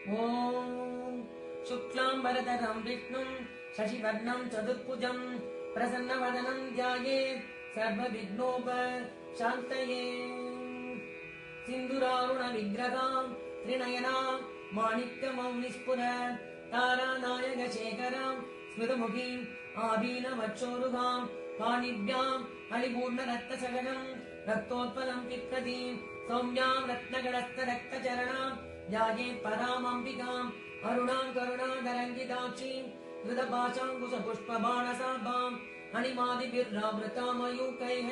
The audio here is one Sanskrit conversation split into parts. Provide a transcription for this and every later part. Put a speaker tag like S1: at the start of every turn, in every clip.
S1: ॐ शुक्लाम्बरधरं विष्णुं शशिवर्णं चतुर्भुजं प्रसन्नवदनं ध्यायेत् सर्वविघ्नोपशान्तये। सिन्दूरारुणविग्रहां त्रिनयनां माणिक्यमौलिस्फुर तारानायकशेखरां स्मितमुखीम् आभीनवक्षोरुहां पाणिभ्यां हरिपूर्णरक्तशकटं रक्तोत्पलं पिप्रतीं सौम्यां रत्नगणस्थरक्तचरणां ध्यायेत् परामम्बिकाम् अरुणां करुणाधरङ्गिताक्षीं धृतपाशाङ्कुशपुष्पबाणसाभाम् अणिमादिभिर्रावृतामयूकैः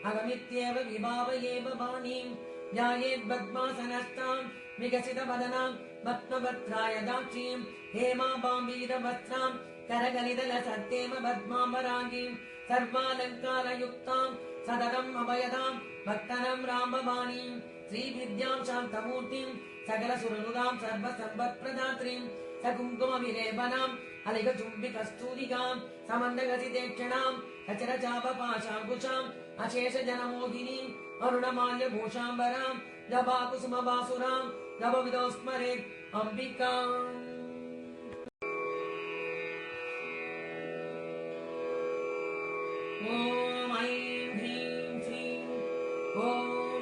S1: अहमित्येव विभावये भवानीं ध्यायेत् पद्मासनस्थां विकसितवदनां पद्मभद्राय दाक्षीं हेमाभां वीरवस्त्रां करगलितलसत्तेम पद्माम्बराङ्गीं सर्वालङ्कारयुक्तां सदरम् अभयदां भक्तनं रामभवानीं श्रीविद्यां शान्तमूर्तिं सकलसुरनुदां सर्वसम्पत्प्रदात्रीं सकुङ्कुमविलेपनाम् अलिगचुम्बिकस्तूरिकां समन्दगसितेक्षणां सचरचापपाशाङ्कुशाम् अशेषजनमोहिनीं अरुणमाल्यभूषाम्बरां जपाकुसुमवासुरां नवविधौ स्मरेत् अम्बिकाम्। ॐ ऐं ह्रीं श्रीं ॐ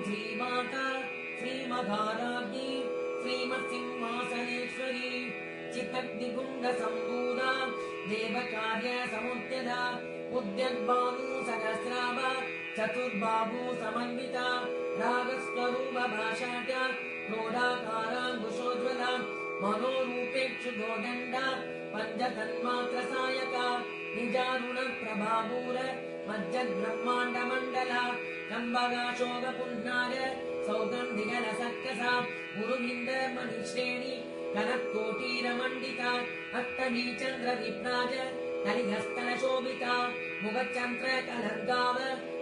S1: श्रीमाता श्रीमघाराज्ञी श्रीमत्सिंहासनेश्वरी चित्तग्निकुण्डसम्भूता देवकार्यसमुद्यता उद्यद्बाहूसहस्राभ चतुर्बाहू समन्विता रागस्वरूपभाषाट्या क्रोधाकाराङ्कुशोज्ज्वला मनोरूपेक्षुगोदण्डा पञ्चतन्मात्रसायका निजारुणप्रभापूर मज्जद्ब्रह्माण्डमण्डला कम्बगाशोकपुण्डार सौगन्धिगलसर्कसा गुरुविन्दमणिश्रेणी कनत्कोटीरमण्डिता अष्टमी चन्द्रविभ्राज कलिहस्तनशोभिता मुखचन्द्रकलर्गाव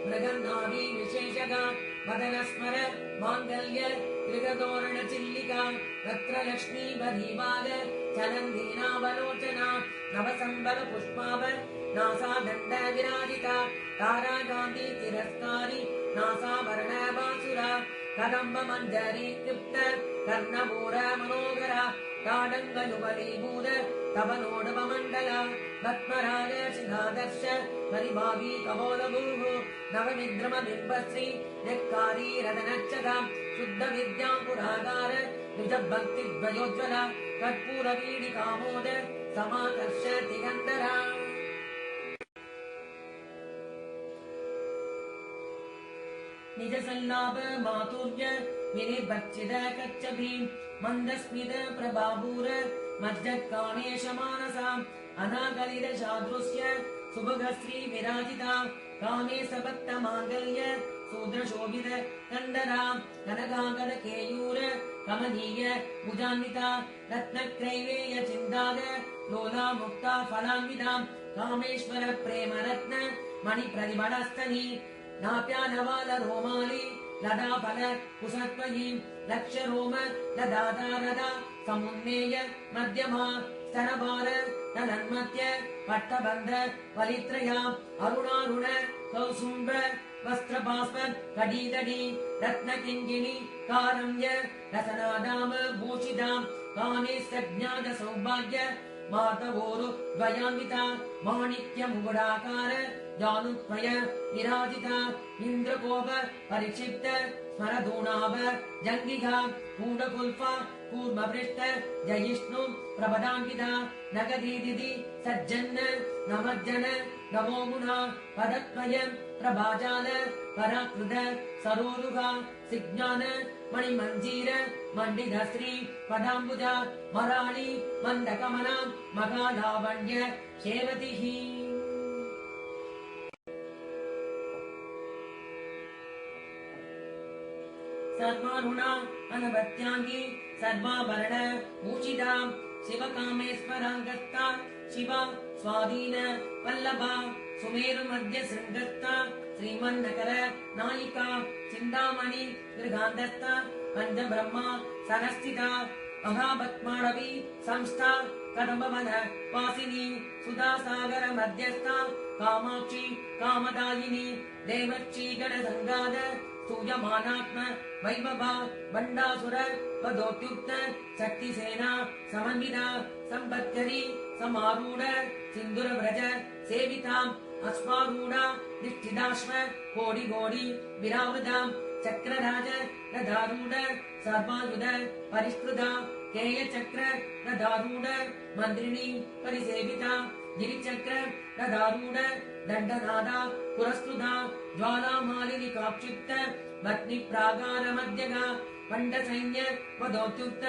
S1: मृगन्नाभी विशेषगा वदनस्मर माङ्गल्य त्रिगतोरणचिल्लिका रत्नलक्ष्मी बधीभाग चलन्दीनावलोचना नवसम्बरपुष्पाभ नासादण्ड विराजिता ताराकान्ति तिरस्कारी नासाभरणबासुरा कदम्बमञ्जरी तृप्त कर्णपूर मनोहरा ताडङ्गयुगलीभूत तवनोडवमण्डला पद्मराग शिलादर्श परिभावी कपोलभूः नवविद्रमबिम्बश्री यक्कारी रदनच्छदा शुद्धविद्यापुरागार द्विजभक्तिद्वयोज्ज्वला कर्पूरवीडिकामोद समाकर्ष दिगन्धरा निजसल्लाभ माधुर्य विनिर्भक्षित कच्छभीं मन्दस्मित प्रभापूर मज्जत्कामेश मानसाम् अनागलित शादृश्य सुभगश्री विराजिता कामे सपत्त माङ्गल्य शूद्रशोभित कन्दरा कनकाकर केयूर कमनीय भुजान्विता रत्नक्रैवेय चिन्ताग लोला मुक्ता फलान्विता कामेश्वर प्रेम रत्न मणिप्रतिभटस्तनी नाप्यानवाल रोमाली लदा फल कुसत्वयी लक्ष रोम लदादारदा समुन्नेय मध्यमा स्तनभार तन्मध्य पट्टबन्ध वलित्रया अरुणारुण कौसुम्ब वस्त्रभास्व कडीदडी रत्नकिङ्गिणी कारम्य रसनादाम भूषिता कामे सज्ञात सौभाग्य मातवोरु द्वयान्विता माणिक्य मुकुडाकार जानुत्वय विराजिता इन्द्रकोप परिक्षिप्त स्मरधूणाभ जङ्गिका कूढकुल्फा कूर्मपृष्ठ जयिष्णु प्रपदान्विता नगदीदिति सज्जन्न नमज्जन नमो गुणा पदत्वय प्रभाजाल पराकृत सरोरुहा सिज्ञान मणिमञ्जीर मण्डितश्री पदाम्बुजा मराळी मन्दकमना मगालावण्य शेवतिः सर्वारुणा अनवत्याङ्गी सर्वाभरण भूषिता शिवकामेश्वराङ्गस्ता शिवा स्वाधीन वल्लभा सुमेरुमध्य शृङ्गस्ता श्रीमन्नकर नायिका चिन्तामणि गृहान्तस्था पञ्चब्रह्मा सरस्थिता महापद्माणवी संस्था कदम्बवन वासिनी सुधासागर मध्यस्था कामाक्षी कामदायिनी देवर्षी गणसङ्गाद स्तूयमानात्म वैभव बण्डासुर वदोत्युक्त शक्तिसेना समन्विता सम्पत्करी समारूढ सिन्दूरव्रज सेविताम् अश्वारूढा निष्ठिदाश्व कोडिगोडी विरावृताम् चक्रराज रथारूढ सर्वायुध परिष्कृता केयचक्र रथारूढ मन्त्रिणी परिसेविता गिरिचक्र रथारूढ दण्डनादा पुरस्कृता ज्वालामालिनी काक्षिप्त भग्निप्रागारमध्यगा पण्डसैन्य वदोत्युक्त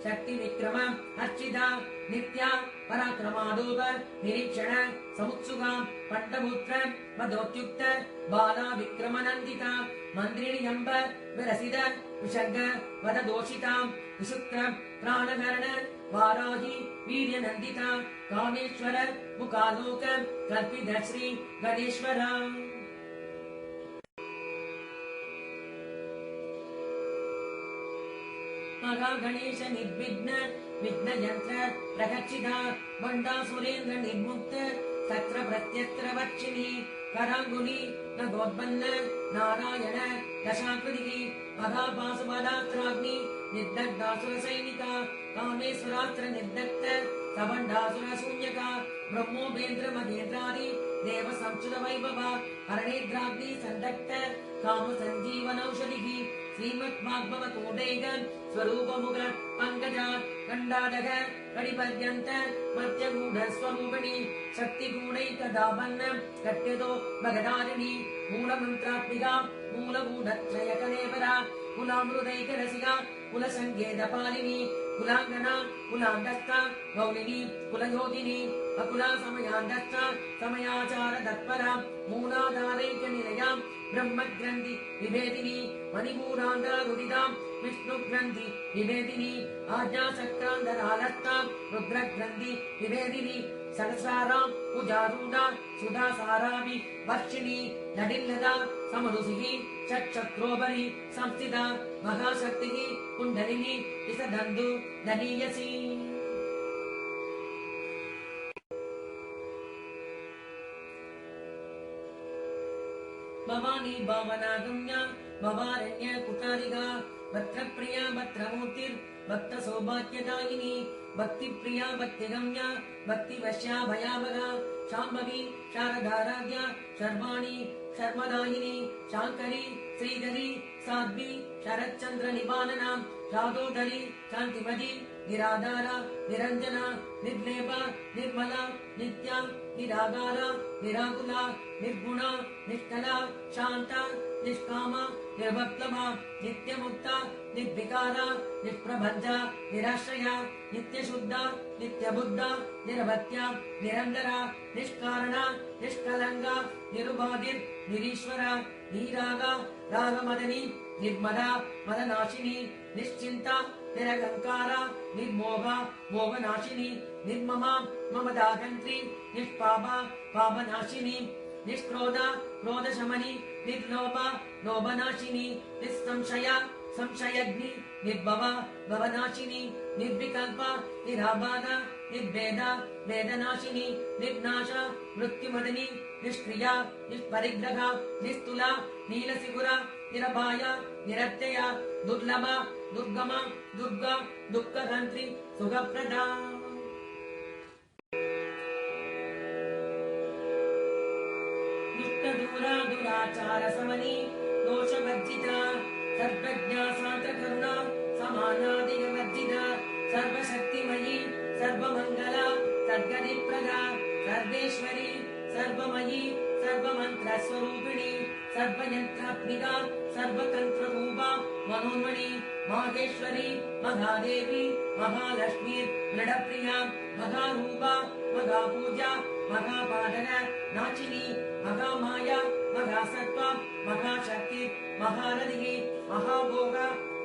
S1: शक्तिविक्रम अर्चिता नित्या पराक्रमादोप निरीक्षण समुत्सुका पण्डपुत्र वदोत्युक्त बाला विक्रमनन्दिता मन्त्रिण्यम्ब विरसित विसर्ग वददोषिता विशुक्र प्राणहरण वाराही वीर्यनन्दिता कामेश्वर मुखालोक कल्पित श्री गणेश्वरा महागणेश निर्विघ्न विघ्नयन्त्र प्रगच्छिता बण्डासुरेन्द्र निर्मुक्त तत्र प्रत्यत्र वक्षिणी कराङ्गुली नगोद्बन्न नारायण दशाकृतिः महापाशुपदास्त्राग्नि निर्दग्धासुर सैनिका कामेश्वरास्त्र निर्दग्ध सबण्डासुर शून्यका ब्रह्मोपेन्द्र महेन्द्रादि देव संस्कृत वैभव हरणेन्द्राग्नि सन्दग्ध काम सञ्जीवनौषधिः श्रीमद्भागवतोदैक स्वरूपमुख पंकजा कंडादग कडिपर्यन्त मध्यगूढ स्वरूपिणी शक्तिगूढैकदापन्न कट्यतो भगदारिणी मूलमन्त्रात्मिका मूलगूढत्रय कलेवरा कुलामृदैकरसिका कुलसङ्गेतपालिनी कुलाङ्गना कुलाण्डस्था गौलिनी कुलयोगिनी अकुला समयाण्डस्था समयाचार तत्परा मूलाधारैकनिलया ब्रह्मग्रन्थि विभेदिनी मणिपूरान्धरुदिताम् विष्णुग्रन्थि विभेदिनी आज्ञाचक्रान्धरालस्ताम् रुद्रग्रन्थि विभेदिनी सहस्राराम् उजारूढा सुधासाराभि वर्षिणी नडिल्लदा समरुसिः चक्षत्रोपरि संस्थिता महाशक्तिः कुण्डलिनी विसदन्तु दनीयसी भवानी भावनागम्या भवारण्य कुटारिका भद्रप्रिया भद्रमूर्तिर् भक्त सौभाग्यदायिनी भक्तिप्रिया भक्तिगम्या भक्तिवश्या भयावगा शाम्भवी शारदाराध्या शर्वाणी शर्मदायिनी शाङ्करी श्रीधरी साध्वी शरच्चन्द्र निपालना राधोदरी शान्तिमती निराधारा निरञ्जना निर्लेपा निर्मला नित्या निरागारा निराकुला निर्गुणा निष्कला शान्ता निष्कामा निर्वक्तमा नित्यमुक्ता निर्विकारा निष्प्रभञ्जा निराश्रया नित्यशुद्धा नित्यबुद्धा निरवत्या निरन्तरा निष्कारणा निष्कलङ्गा निरुबाधिर् निरीश्वरा नीरागा रागमदनी निर्मदा मदनाशिनी निश्चिन्ता निरगङ्कारा निर्मोहा मोहनाशिनी निर्ममा ममदागन्त्री निष्पापा पापनाशिनी निष्क्रोधा क्रोधशमनी निर्लोभा लोभनाशिनी निस्संशया संशयग्नि निर्भवा भवनाशिनी निर्विकल्पा निराबाधा निर्भेदा वेदनाशिनी निर्नाशा मृत्युमदनी निष्क्रिया निष्परिग्रहा निस्तुला नीलसिगुरा निरभाया निरत्यया दुर्लभा दुर्गमा दुर्गा दुःखहन्त्री सुखप्रदा दुष्टदूरा दुराचार समनी दोषवर्जिता सर्वज्ञा सान्द्रकरुणा समानादिवर्जिता सर्वशक्तिमयी सर्वमङ्गला सर्गदिप्रदा सर्वेश्वरी सर्वमयी सर्वमन्त्रस्वरूपिणी सर्वयन्त्रात्मिका सर्वतन्त्ररूपा मनोन्मणि माहेश्वरी महादेवी महालक्ष्मीर्मृडप्रिया महारूपा महापूजा महापादन नाचिनी महामाया महासत्त्वा महाशक्ति महारथिः महाभोग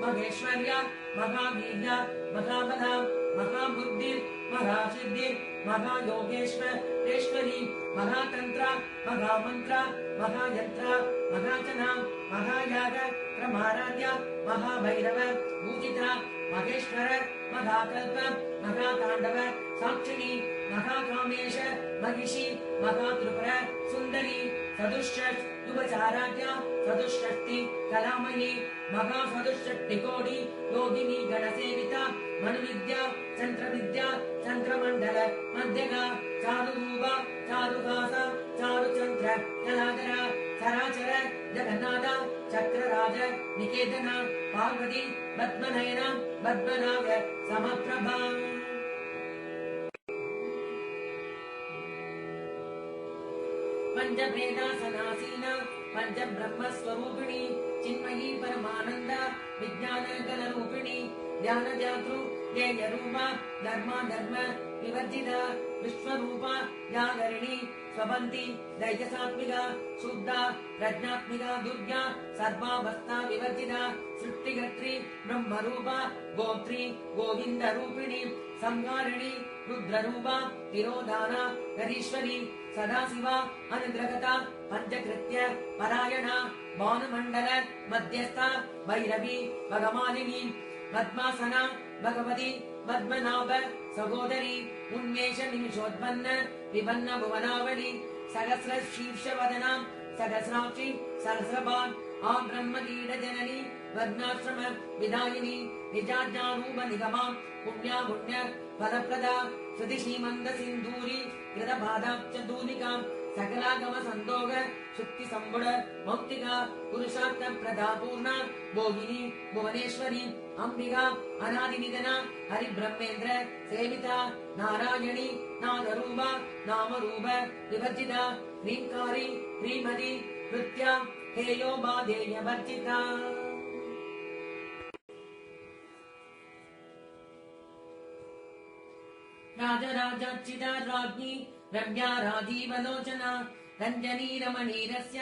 S1: महेश्वर्या महावीर्या महाबला महाबुद्धिर् महासिद्धिर् महायोगेश्वरेश्वरी महातन्त्रा महामन्त्रा महायन्त्रा महाजना महायाग क्रमाराध्या महाभैरव पूजिता महेश्वर महाकल्प महाताण्डव साक्षिणी महाकामेश महिषी महात्रिपुर सुन्दरी सदुष्ट उपचाराज्ञा चतुष्षष्टि कलामयी महा चतुष्षष्टिकोटि योगिनी गणसेविता मनुविद्या चंद्रविद्या चंद्रमंडल मध्यगा चारुरूपा चारुहासा चारुचंद्र कलाधरा चराचर जगन्नाथ चक्रराज निकेतन पार्वती पद्मनयना पद्मनाभ समप्रभा पंचभेदासनासीना पंचब्रह्मस्वरूपिणी चिन्मयी परमानंद विज्ञानगणरूपिणी ध्यानजातृ ध्येयरूपा धर्म विवर्जिता विश्वरूपा जागरिणी स्वबन्ति दैजसात्मिका शुद्धा प्रज्ञात्मिका दुर्गा सर्वावस्था विवर्जिता सृष्टिकर्त्री ब्रह्मरूपा गोत्री गोविन्दरूपिणी संहारिणी रुद्ररूपा तिरोधाना गरीश्वरी सदाशिवा अनुग्रहता पंचकृत्य परायणा भानुमण्डल मध्यस्था भैरवी भगमालिनी पद्मासना भगवती पद्मनाभ सहोदरी उन्मेष निमिषोत्पन्न विपन्न भुवनावली सहस्र शीर्षवदना सहस्राक्षी सहस्रपाद ब्रह्मकीट जननी वर्णाश्रम विदायिनी निजाज्ञारूप निगमा पुण्या पुण्य फलप्रदा श्रुति श्रीमंद सिंधूरी कृतपादाब्जदूलिका सकलागम संदोग शुक्ति संबुड मौक्तिका पुरुषार्थ प्रदा पूर्णा भोगिनी भुवनेश्वरी अंबिका अनादिनिधना हरिब्रह्मेन्द्र सेविता नारायणी नादरूपा नामरूप विवर्जिता ह्रींकारी ह्रीमती कृत्या हेयोबाधेय वर्जिता राजराजार्चिता राज्ञी रम्या राजीवलोचना रञ्जनी रमणीरस्य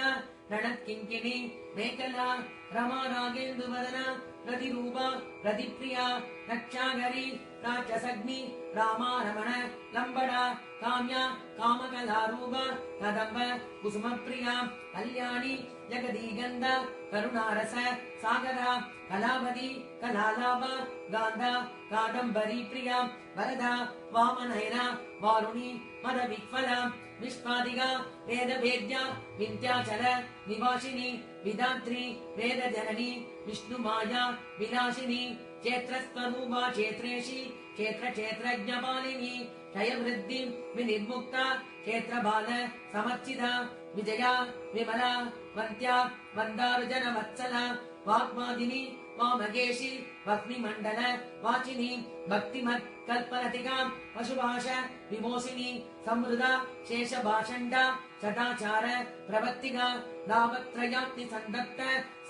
S1: रणत्किङ्किणी मेखला रमा रागेन्दुवदना प्रतिरूपा प्रतिप्रिया रक्षागरी राक्षसग्नि रामा रमण लम्बडा काम्या कामकलारूपा कदम्ब कुसुमप्रिया कल्याणी जगदीगन्ध करुणारस सागरा कलावती कलालाभा गान्धा कादम्बरी प्रिया वरदा वामनयना वारुणी मदविह्वला विश्वादिगा वेदवेद्या विन्ध्याचल निवासिनी विधात्री वेदजननी विष्णुमाया विलासिनी क्षेत्रस्वरूपा क्षेत्रेशी क्षेत्रक्षेत्रज्ञपालिनी क्षयवृद्धि विनिर्मुक्ता क्षेत्रबाल समर्चिता विजया विमला वन्त्या वन्दारुजन वत्सला वाग्वादिनी वामगेशी वह्निमण्डल वाचिनी भक्तिमत् कल्पलतिका पशुभाष विमोसिनी समृदा शेषभाषण्डा सदाचार प्रवत्तिका लाभत्रयाप्ति सन्दत्त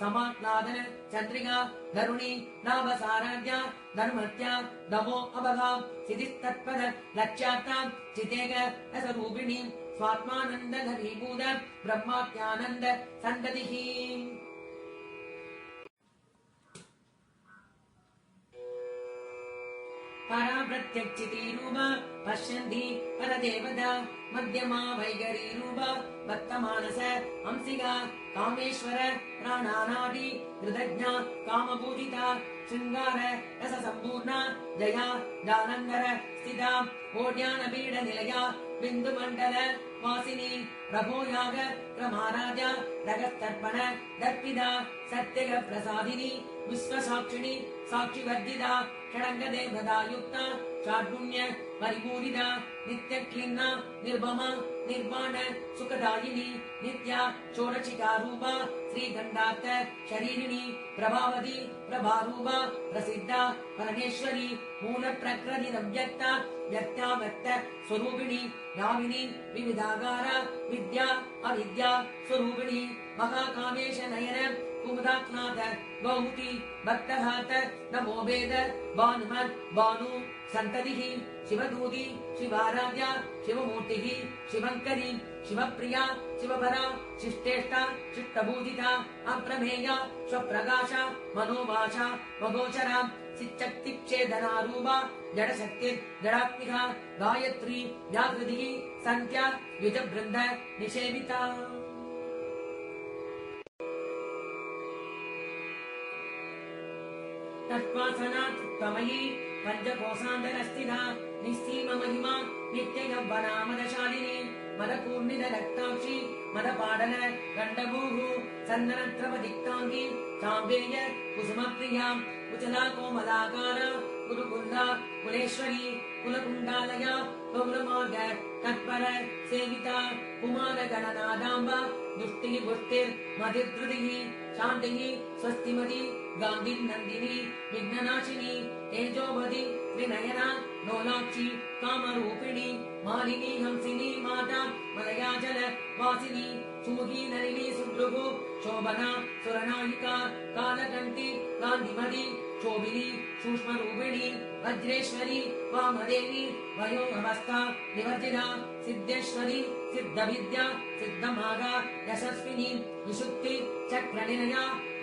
S1: समाह्लादन चन्द्रिका धरुणी लाभसाराज्ञा धर्मत्या नमो अभगा सिद्धिस्तत्पद लक्ष्यार्था चितेग रसरूपिणी स्वात्मानन्द घनीभूत ब्रह्मात्यानन्द सन्दतिः परा प्रत्यक्षितीरूपा पश्यन्ति परदेवता मध्यमा वैगरीरूपा भक्तमानस हंसिका कामेश्वर प्राणानादि कृतज्ञा कामपूजिता शृङ्गार रससम्पूर्णा जया जालन्धर स्थिता ओड्यानपीड निलया बिन्दुमण्डल वासिनी प्रभोयाग क्रमाराजा रगस्तर्पण दर्पिता सत्यग प्रसादिनी विश्वसाक्षिणी साक्षिवर्जिता षडङ्गदेवता युक्ता षाड्गुण्य परिपूरिता नित्यक्लिन्ना निर्भमा निर्वाण सुखदायिनी नित्या षोडशिकारूपा श्रीगण्डार्थ शरीरिणी प्रभावती प्रभारूपा प्रसिद्धा परमेश्वरी मूलप्रकृतिरव्यक्ता व्यक्ताव्यक्त स्वरूपिणी नामिनी विविधागारा विद्या अविद्या स्वरूपिणी महाकामेश नयन कुमुदात्नाथ गौमुखी भक्तघात नमो वेद भानुमत् भानु सन्ततिः शिवदूती शिवाराध्या शिवमूर्तिः शिवङ्करी शिवप्रिया शिवपरा शिष्टेष्टा शिष्टभूजिता अप्रमेया स्वप्रकाशा मनोभाषा मगोचरा सिच्चक्तिक्षेदनारूपा जडशक्तिर्जडात्मिका गायत्री व्याकृतिः सन्ध्या युजबृन्द निषेविता तत्त्वासनात्तमयी पञ्चकोशान्तरस्थिता निस्सीम महिमा नित्ययौवनामदशालिनी मदपूर्णित रक्ताक्षी मदपाडन गण्डभूः चन्दनत्रपदिक्ताङ्गी चाम्बेय कुसुमप्रिया कुचला कोमलाकार कुरुकुन्दा कुलेश्वरी कुलकुण्डालया गौरमार्ग तत्पर सेविता कुमारगणनादाम्बा दुष्टिः पुष्टिर्मतिर्धृतिः शान्तिः स्वस्तिमती गान्धिर्नन्दिनी विघ्ननाशिनी तेजोवதி त्रिनयना लोलाक्षी कामरूपिणी मालिनी हंसिनी माता मलयाजल वासिनी सूही नलिनी सुभृगु शोभना सुरनायिका कालकंटी गान्धिमती शोभिनी सूक्ष्मरूपिणी वज्रेश्वरी वामदेवी वयोवस्था निवर्जिता सिद्धेश्वरी सिद्धविद्या सिद्धमागा यशस्विनी विशुक्ति चक्रनिलया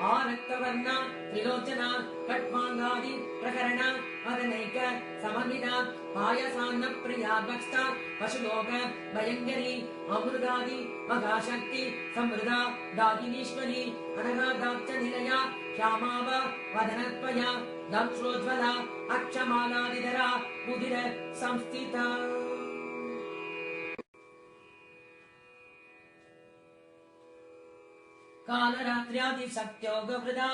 S1: आरक्तवर्णा त्रिलोचना कट्वांगादि प्रकरण मदनैक समन्विता पायसान्न प्रिया भक्ता पशुलोक भयंकरी अमृतादि महाशक्ति समृदा दागिनीश्वरी अनघादाक्ष निलया श्यामाव वदनत्वया दंश्रोज्वला अक्षमालादिधरा मुदिर संस्थिता कालरात्र्यादिशक्त्योगवृदा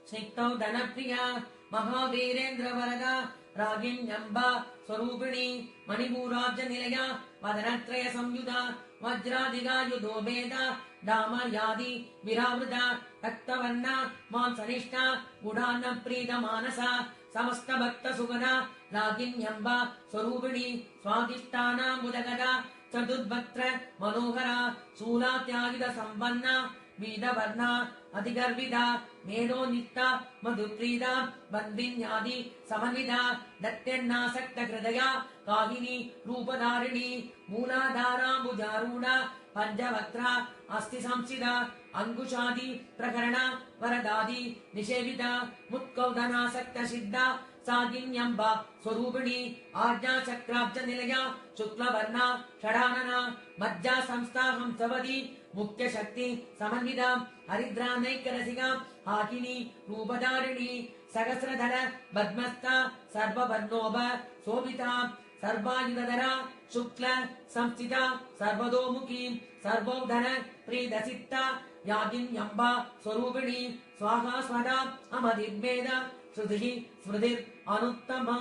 S1: स्निग्धौ धनप्रिया महावीरेन्द्र वरदा रागिण्यम्बा स्वरूपिणी मणिपूराब्ज निलया वदनत्रय संयुधा वज्रादिगायुधो भेदा डामर्यादि विरावृता रक्तवर्णा मांसनिष्ठा गुणान्न प्रीत मानसा समस्त भक्त सुगदा रागिण्यम्बा स्वरूपिणी स्वादिष्टानाम्बुदगदा चतुर्भत्र मनोहरा शूलात्यायुध संपन्ना वीदवर्णा अधिगर्विदा मेरोनिष्ठा मधुप्रीदा बन्दिन्यादि समन्विता दत्तेन्नासक्त हृदया काहिनी रूपधारिणी मूलाधाराम्बुजारूढा पंचवक्त्रा अस्ति संस्थिता अंकुशादि प्रकरण वरदादि निषेविता मुत्कौदनासक्त सिद्धा सागिन्यम्बा स्वरूपिणी आज्ञा चक्राब्ज निलया शुक्लवर्णा षडानना मज्जा संस्था हंसवती मुख्य शक्ति समन्विता हरिद्रा नैकरसिका हाकिनी रूपधारिणी सहस्रधर पद्मस्था सर्ववर्णोभ शोभिता सर्वायुधधरा शुक्ल संस्थिता सर्वतोमुखी सर्वोधन प्रीदसिता यागिन्यम्बा स्वरूपिणी स्वाहा स्वदा अमदिर्वेद श्रुतिः स्मृतिर् अनुत्तमा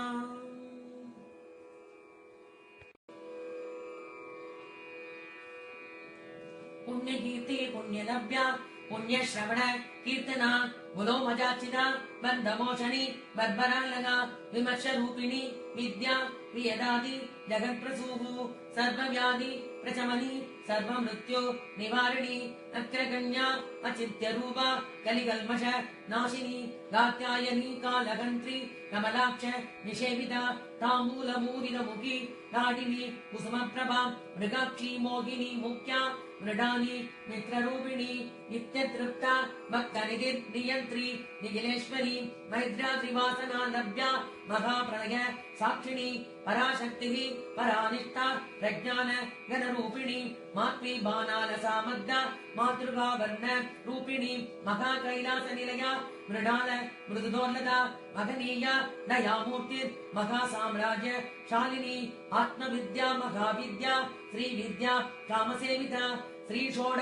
S1: पुण्यकीर्ति पुण्यलभ्या पुण्यश्रवण कीर्तना मुलोमजाचिता बन्धमोचनी बर्बरालगा विमर्शरूपिणी विद्या प्रियदादि जगत्प्रसूः सर्वव्याधि प्रचमनी सर्वमृत्यु निवारिणी अग्रगण्या अचिन्त्यरूपा कलिकल्मष नाशिनी गात्यायनी कालहन्त्री कमलाक्ष निषेविता ताम्बूलमूरितमुखी लाडिनी कुसुमप्रभा मृगाक्षी मोहिनी मुख्या मृडानी मित्ररूपिणी नित्यतृप्ता भक्तनिधिर्नियन्त्री निखिलेश्वरी मैद्रात्रिवासना लभ्या महाप्रलय साक्षिणी पराशक्तिः परानिष्ठा प्रज्ञान गणरूपिणी मात्वी बाणालसामग्धा मातृकावर्ण रूपिणी महाकैलासनिलया मृडाल मृदुदोल्लता महनीया दयामूर्तिर् महासाम्राज्य शालिनी आत्मविद्या महाविद्या श्रीविद्या कामसेविता श्रीषोड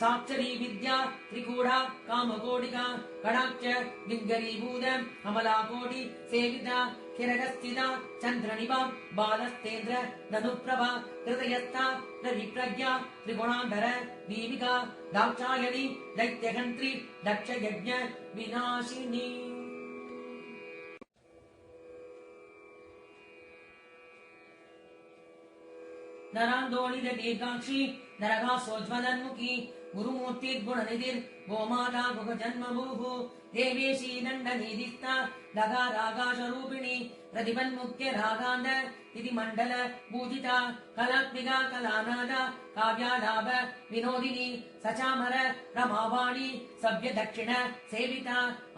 S1: साक्षरी विद्या त्रिकूढ़ा कामकोटिका कडाक्ष बिंगरीभूत कमलाकोटि सेविता किरगस्थिता चंद्रनिभा बालस्तेन्द्र धनुप्रभा हृदयस्था रविप्रज्ञा त्रिगुणाधर दीपिका दाक्षायणी दैत्यहंत्री दक्ष यज्ञ विनाशिनी नरांदोलित दीर्घाक्षी नरकासोज्वलन्मुखी गुरुमूर्तिर्गुणनिधिर् गोमाता गुहजन्मभूः देवेशी दण्डनिधिस्था लगारागाशरूपिणी प्रतिपन्मुख्य रागान्ध इति मण्डल पूजिता कलात्मिका कलानादा काव्यालाभ विनोदिनी सचामर रमावाणी सभ्य दक्षिण सेविता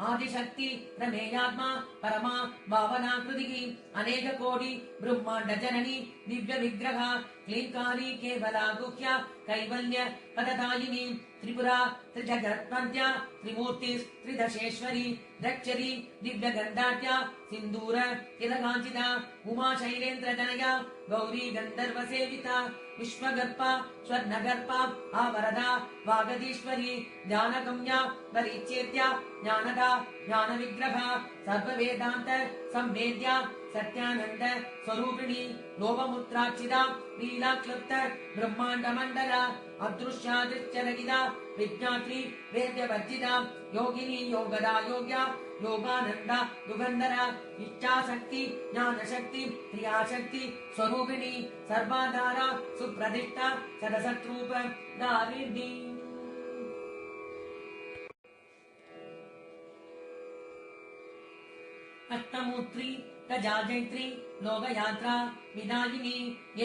S1: आदिशक्ति रमेयात्मा परमा भावनाकृतिः अनेक कोटि ब्रह्मांड जननी दिव्य विग्रह क्लींकारी केवला गुह्या कैवल्य पददायिनी त्रिपुरा त्रिजगत्पद्या त्रिमूर्ति त्रिदशेश्वरी दक्षरी दिव्य गंधाढ्या सिंदूर तिलकांचिता उमा शैलेन्द्र जनया गौरी गंधर्व सेविता विश्वगर्भा स्वर्णगर्भा आवरदा वागदीश्वरी ज्ञानगम्या परिचेत्या ज्ञानदा ज्ञानविग्रहा सर्ववेदान्त संवेद्या सत्यानंद स्वरूपिणी लोभमुद्राक्षिदा लीलाक्लुप्त ब्रह्मांड मंडल अदृश्यादृश्यरहिता विज्ञात्री वेद्यवर्जिता योगिनी योगदा योग्या योगानंद युगंधर इच्छाशक्ति ज्ञानशक्ति क्रियाशक्ति स्वरूपिणी सर्वाधारा सुप्रतिष्ठा सदसत्रूप दारिणी अष्टमूर्ति गजाजैत्री लोकयात्रा विनायिनी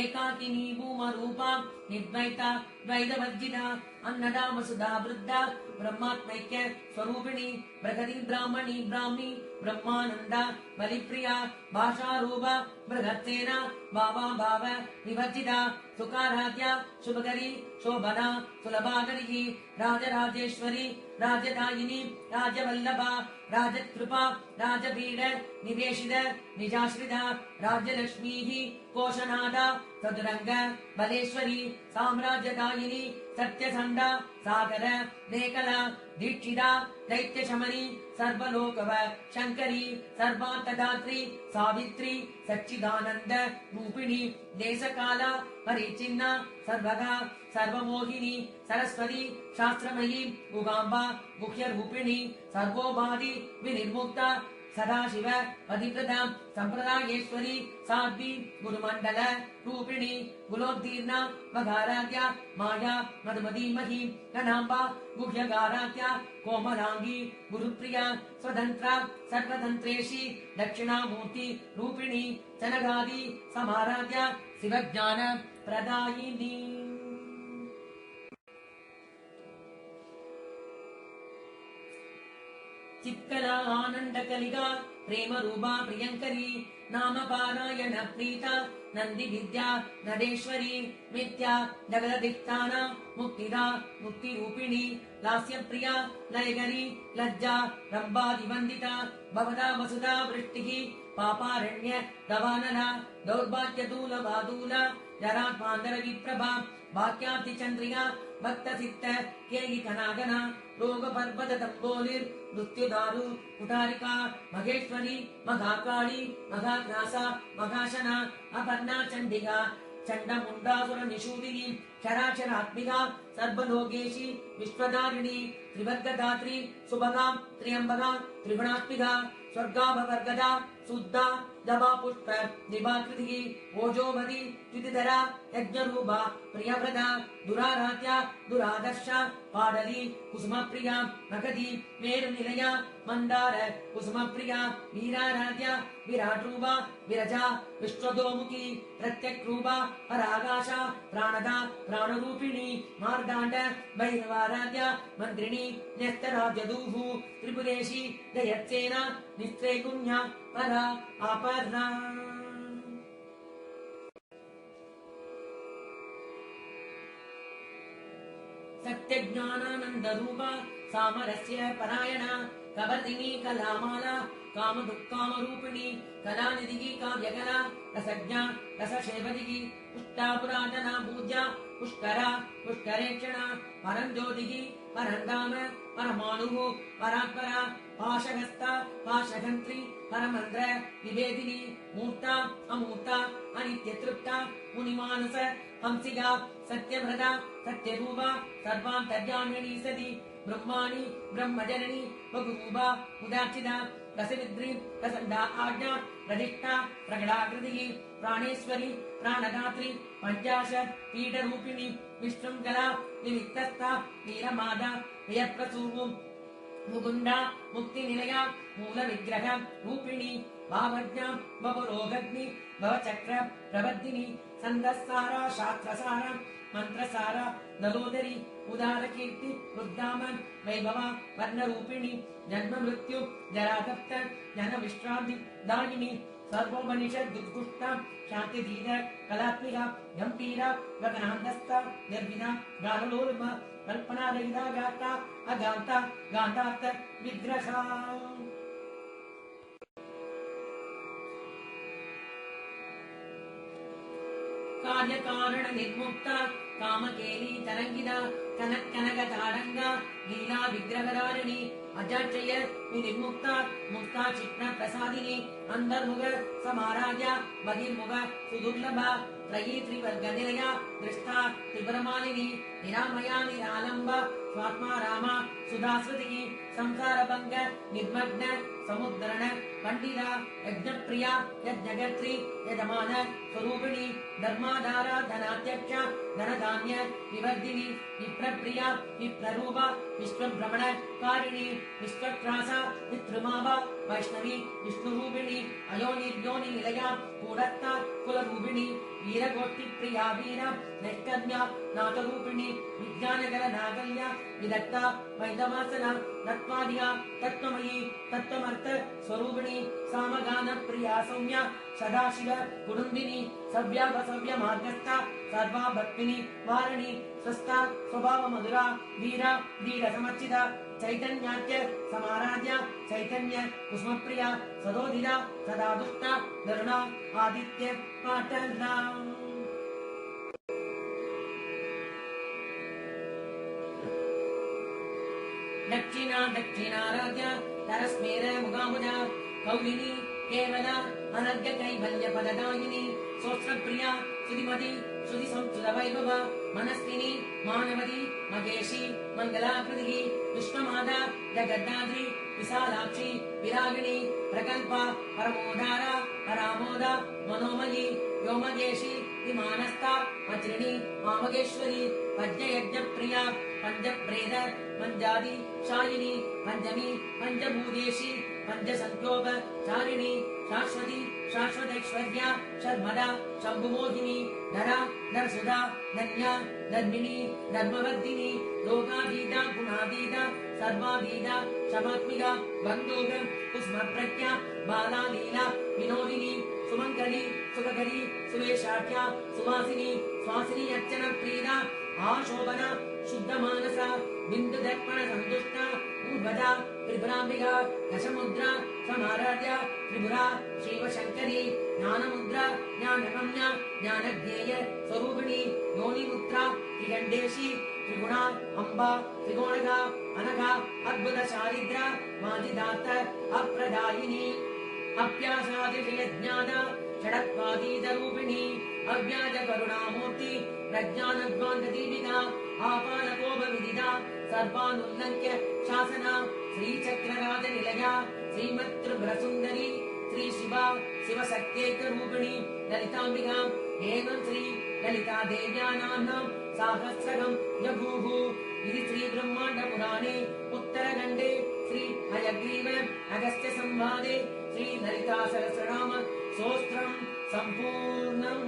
S1: एकाकिनी भूमरूपा निर्द्वैता द्वैतवर्जिता अन्नदा वसुधा वृद्धा ब्रह्मात्मैक्य स्वरूपिणी प्रगति ब्राह्मणी ब्राह्मी ब्रह्मानंदा बलिप्रिया भाषारूपा बृहत्सेना भावा भाव विवर्जिता सुखाराध्या शुभकरी शोभना सुलभाकरी राजराजेश्वरी राजदायिनी राजवल्लभा राजकृपा राजपीड निवेशित निजाश्रिता राज्यलक्ष्मीः कोशनादा सदुरंग बलेश्वरी साम्राज्यदायिनी सत्यसंडा सागर नेकला दीक्षिता दैत्यशमनी सर्वलोकव शंकरी सर्वान्तदात्री सावित्री सच्चिदानंद रूपिणी देशकाला परिचिन्ना सर्वगा सर्वमोहिनी सरस्वती शास्त्रमयी उगाम्बा गुह्यरूपिणी सर्वोपाधि विनिर्मुक्ता सदाशिव अधिकृता संप्रदायेश्वरी साध्वी गुरुमंडल रूपिणी गुलोद्दीर्णा मघाराध्या माया मधुमतीमही कनाम्बा गुह्यगाराध्या कोमलांगी गुरुप्रिया स्वतंत्रा सर्वतंत्रेशी दक्षिणामूर्ति रूपिणी चनगादि समाराध्या शिवज्ञान प्रदायिनी चित्कला आनंद कलिगा प्रेम रूपा प्रियंकरी नाम पारायण प्रीता नंदी विद्या नदेश्वरी मिथ्या जगदधिष्ठाना मुक्तिदा मुक्ति रूपिणी लास्य प्रिया लयगरी लज्जा रंबादिवंदिता भवदा वसुधा वृष्टिः पापारण्य दवानला दौर्भाग्यदूल वादूल जरात्मांतर विप्रभा वाक्याब्धि चंद्रिका भक्त सिक्त केयि कनागना रोग पर्वत तंबोलिर मृत्युदारु कुटारिका महेश्वरी मघाकाली मघाग्रासा मघाशना अपर्णा चंडिका चंडमुंडासुर निषूदिनी चराचरात्मिका सर्वलोकेशी विश्वधारिणी त्रिवर्गदात्री सुभगा त्र्यंबगा त्रिगुणात्मिका स्वर्गाभवर्गदा शुद्धा दवा पुष्प दिवाकृति ओजोवதி द्वितिधरा यज्ञरूपा प्रियव्रता दुराराध्या दुरादर्श पाडली कुसुमप्रिया मगधी मेरुनिलया मंदार कुसुमप्रिया वीराराध्या विराट्रूपा विरजा विश्वदोमुखी प्रत्यक्रूपा परागाशा प्राणदा प्राणरूपिणी मार्दांड भैरवाराध्या मंत्रिणी न्यस्तराज्यदूः त्रिपुरेशी जयत्सेना निस्त्रेगुण्या परा अपरा सत्यज्ञानानंद रूपा सामरस्य परायणा कवर्दिनी कलामाला काम दुक्काम रूपिणी कलानिधि काव्यकला रसज्ञा रसशेवदिगी पुष्टा पुरातना पूज्या पुष्करा पुष्करेक्षणा परं ज्योतिः परंधाम परमाणुः परात्परा पाशहस्ता पाशहंत्री परमंत्र विभेदिनी मूर्ता अमूर्ता अनित्यतृप्ता मुनिमानस हंसिका सत्यव्रता सत्यरूपा सर्वान्तर्यामिनी सती ब्रह्माणि ब्रह्मजननी बहुरूपा उदाचिता रसविद्री रसंडा आज्ञा प्रतिष्ठा प्रगडाकृतिः प्राणेश्वरी प्राणदात्री पंचाशत् पीठरूपिणी विशृंखला विविक्तस्था वीरमादा वियप्रसूः मुकुंदा मुक्ति निलया मूल विग्रह रूपिणी भावज्ञा भवरोगग्नि भवचक्र प्रबद्धिनी संदस्सारा शास्त्रसारा मंत्रसारा नलोदरी उदार कीर्ति रुद्रामन वैभवा वर्ण रूपिणी जन्म मृत्यु जरातप्त जन विश्रांति दायिनी सर्वोपनिषद दुर्गुष्टा शांति धीर कलात्मिका गंभीरा गगनांतस्था निर्विना गानलोलमा कल्पना रहिता गाता अगाता गांधार्थ विग्रहा ಕಾರ್ಯಕಾರಣ ನಿರ್ಮುಕ್ತ ಕಾಮಕೇಲಿ ತರಂಗಿದ ಕನಕ್ ಕನಕ ತಾಡಂಗ ಲೀಲಾ ವಿಗ್ರಹಧಾರಿಣಿ ಅಜಾಚಯ ನಿರ್ಮುಕ್ತ ಮುಕ್ತ ಚಿತ್ನ ಪ್ರಸಾದಿನಿ ಅಂತರ್ಮುಖ ಸಮಾರಾಧ್ಯ ಬಹಿರ್ಮುಖ ಸುದುರ್ಲಭ ತ್ರಯೀ ತ್ರಿವರ್ಗ ನಿಲಯ ದೃಷ್ಟ ತ್ರಿಪುರಮಾಲಿನಿ ನಿರಾಮಯ ನಿರಾಲಂಬ ಸ್ವಾತ್ಮ ರಾಮ ಸುಧಾಸ್ವತಿ ಸಂಸಾರ ಭಂಗ ನಿರ್ಮಗ್ನ ಸಮುದ್ರಣ ಪಂಡಿತ ಯಜ್ಞಪ್ರಿಯ ಯಜ್ಞಗತ್ರಿ ಯಜಮಾನ ಸ್ವರೂಪಿಣಿ ಧರ್ಮಾಧಾರ ಧನಾಧ್ಯಕ್ಷ ಧನಧಾನ್ಯ ವಿವರ್ಧಿನಿ ವಿಪ್ರಪ್ರಿಯ ವಿಪ್ರರೂಪ ವಿಶ್ವಭ್ರಮಣ ಕಾರಿಣಿ ವಿಶ್ವತ್ರಾಸ ವಿತೃಮಾಭ ವೈಷ್ಣವಿ ವಿಷ್ಣುರೂಪಿಣಿ ಅಯೋನಿರ್ಯೋನಿ ನಿಲಯ ಕೂಡತ್ತ ಕುಲರೂಪಿಣಿ ವೀರಗೋಷ್ಠಿ ಪ್ರಿಯ ವೀರ ನೈಷ್ಕರ್ಮ್ಯ ನಾಥರೂಪಿಣಿ ವಿಜ್ಞಾನಗರ ನಾಗಲ್ಯ ವಿದತ್ತ ವೈದವಾಸನ ತತ್ವಾದಿಯ ತತ್ವಮಯಿ ತತ್ವಮರ್ಥ ಸ್ವರೂಪಿಣಿ ಸಾಮಗಾನ ಪ್ರಿಯ ಸೌಮ್ಯ ಸದಾಶಿವ ಕುಡುಂಬಿನಿ ಸವ್ಯಾಪಸವ್ಯ ಮಾರ್ಗಸ್ಥ ಸರ್ವಾ ಭಕ್ತಿನಿ ವಾರಣಿ ಸ್ವಸ್ಥ ಸ್ವಭಾವ ಮಧುರ ವೀರ ಧೀರ ಸಮರ್ಚಿತ ಚೈತನ್ಯಾತ್ಯ ಸಮಾರಾಧ್ಯ ಚೈತನ್ಯ ಕುಸುಮಪ್ರಿಯ ಸದೋಧಿರ ಸದಾ ದುಷ್ಟ ಧರುಣ ಆದಿತ್ಯ ಪಾಟಲ ದಕ್ಷಿಣ ದಕ್ಷಿಣಾರಾಧ್ಯ ತರಸ್ಮೇರ ಮುಗಾಮುಜ ಕೌಲಿನಿ ಕೇವಲ ಅನರ್ಘ್ಯ ಕೈವಲ್ಯ ಪದದಾಯಿನಿ ಸೋಸ್ತ್ರಪ್ರಿಯ ಸುಧಿಮತಿ ಶ್ರುತಿ ಸಂಸ್ಕೃತ ವೈಭವ ಮನಸ್ವಿನಿ ಮಾನವದಿ ಮಗೇಶಿ ಮಂಗಲಾಕೃತಿ ವಿಶ್ವಮಾದ ಜಗದ್ದಾದ್ರಿ ವಿಶಾಲಾಕ್ಷಿ ವಿರಾಗಿಣಿ ಪ್ರಕಲ್ಪ ಪರಮೋದಾರ ಪರಾಮೋದ ಮನೋಮಯಿ ವ್ಯೋಮಗೇಶಿ ವಿಮಾನಸ್ಥ ವಜ್ರಿಣಿ ಮಾಮಗೇಶ್ವರಿ ಪಂಚಯಜ್ಞ ಪ್ರಿಯ ಪಂಚಪ್ರೇದ ಪಂಜಾದಿ ಶಾಯಿನಿ ಪಂಚಮಿ ಪಂಚಭೂತೇಶಿ ಪಂಚಸಂಖ್ಯೋಪ ಚಾರಿಣಿ ಶಾಶ್ವತಿ ಶಾಶ್ವತೈಶ್ವರ್ಯ ಶರ್ಮದ ಶಂಭುಮೋಹಿನಿ ಧರ ನರಸುಧಾ ಧನ್ಯ ಧರ್ಮಿಣಿ ಧರ್ಮವರ್ಧಿನಿ ಲೋಕಾಧೀತ ಗುಣಾಧೀತ ಸರ್ವಾಧೀತ ಶಮಾತ್ಮಿಕ ಬಂಧೂಕ ಕುಸ್ಮ ಪ್ರಜ್ಞಾ ಬಾಲಾ ಲೀಲಾ ವಿನೋದಿನಿ ಸುಮಂಗಲಿ ಸುಖಕರಿ ಸುವೇಶಾಖ್ಯ ಸುವಾಸಿನಿ ಸ್ವಾಸಿನಿ ಅರ್ಚನ ಪ್ರೀತ ಆಶೋಭನ ಶುದ್ಧ ಮಾನಸ ಬಿಂದು ದರ್ಪಣ ಸಂತುಷ್ಟ ಊರ್ವಜ ತ್ರಿಪುರಾಂಬಿಕ ದಶಮುದ್ರ ಸಮಾರಾಧ್ಯ ತ್ರಿಪುರ ಶಿವಶಂಕರಿ ಜ್ಞಾನಮುದ್ರ ಜ್ಞಾನಗಮ್ಯ ಜ್ಞಾನಜ್ಞೇಯ ಸ್ವರೂಪಿಣಿ ಯೋನಿಮುತ್ರ ತ್ರಿಗಂಡೇಶಿ ತ್ರಿಗುಣ ಅಂಬಾ ತ್ರಿಗೋಣಗ ಅನಘ ಅದ್ಭುತ ಶಾರಿದ್ರ ವಾಜಿದಾತ ಅಪ್ರದಾಯಿನಿ ಅಪ್ಯಾಸಾದಿಶಯ ಜ್ಞಾನ ಷಡತ್ವಾದೀತ ರೂಪಿಣಿ ಅವ್ಯಾಜ ಕರುಣಾಮೂರ್ತಿ ಪ್ರಜ್ಞಾನಧ್ವಾಂತ ದೀಪಿಕಾ ಆಪಾಲಕೋಪ ವಿದಿತ ಸರ್ವಾನುಲ್ಲಂಘ್ಯ ಶಾಸನ ಶ್ರೀಚಕ್ರರಾಜ ನಿಲಯ ಶ್ರೀಮತ್ತ್ರಿಪುರ ಸುಂದರಿ ಶ್ರೀ ಶಿವ ಶಿವಶಕ್ತೇಕ ರೂಪಿಣಿ ಲಲಿತಾಂಬಿಕಾ ಏವಂ ಶ್ರೀ ಲಲಿತಾ ದೇವ್ಯಾ ನಾಮ್ನಾಂ ಸಾಹಸ್ರಗಂ ಯಭೂಃ इति श्री ब्रह्मांड पुराणे उत्तरखंडे श्री हयग्रीव अगस्त्य संवादे श्री ललिता सहस्रनाम स्तोत्रम् संपूर्णम्।